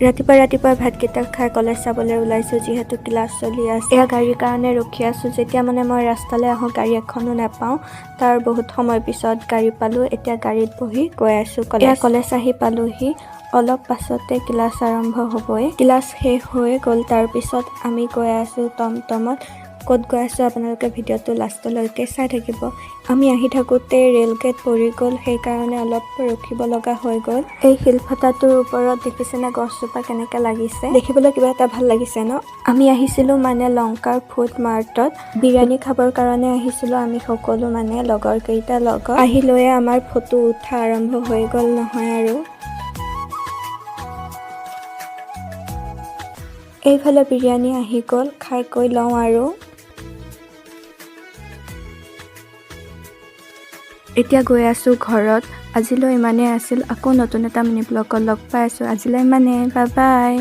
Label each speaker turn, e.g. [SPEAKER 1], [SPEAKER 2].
[SPEAKER 1] ৰাতিপুৱা ভাতকেইটা খাই কলেজ যাবলৈ ওলাইছোঁ যিহেতু ক্লাছ চলি আছে। এয়া গাড়ীৰ কাৰণে ৰখি আছোঁ। যেতিয়া মানে মই ৰাস্তালৈ আহোঁ গাড়ী এখনো নাপাওঁ। তাৰ বহুত সময় পিছত গাড়ী পালোঁ। এতিয়া গাড়ীত বহি গৈ আছোঁ কলেজ। এয়া কলেজ আহি পালোহি। অলপ পাছতে ক্লাছ আৰম্ভ হ'বই। ক্লাছ শেষ হৈ গ'ল। তাৰপিছত আমি গৈ আছোঁ টমটমত। ক'ত গৈ আছোঁ আপোনালোকে ভিডিঅ'টো লাষ্টলৈকে চাই থাকিব। আমি আহি থাকোঁতে ৰেল গেট পৰি গ'ল, সেইকাৰণে অলপ ৰখিব লগা হৈ গ'ল। এই শিলফাটাটোৰ ওপৰত দেখিছেনে গছজোপা কেনেকৈ লাগিছে? দেখিবলৈ কিবা এটা ভাল লাগিছে ন? আমি আহিছিলোঁ মানে লংকাৰ ফুড মাৰ্টত বিৰিয়ানী খাবৰ কাৰণে আহিছিলোঁ আমি সকলো মানে লগৰ কেইটা লগত। আহি লৈয়ে আমাৰ ফটো উঠা আৰম্ভ হৈ গ'ল নহয় আৰু। এইফালে বিৰিয়ানী আহি গ'ল, খাই কৈ লওঁ আৰু। এতিয়া গৈ আছোঁ ঘৰত। আজিলৈ ইমানেই আছিল। আকৌ নতুন এটা মিনি ব্লগত লগ পাই আছোঁ। আজিলৈ ইমানেই। Bye bye.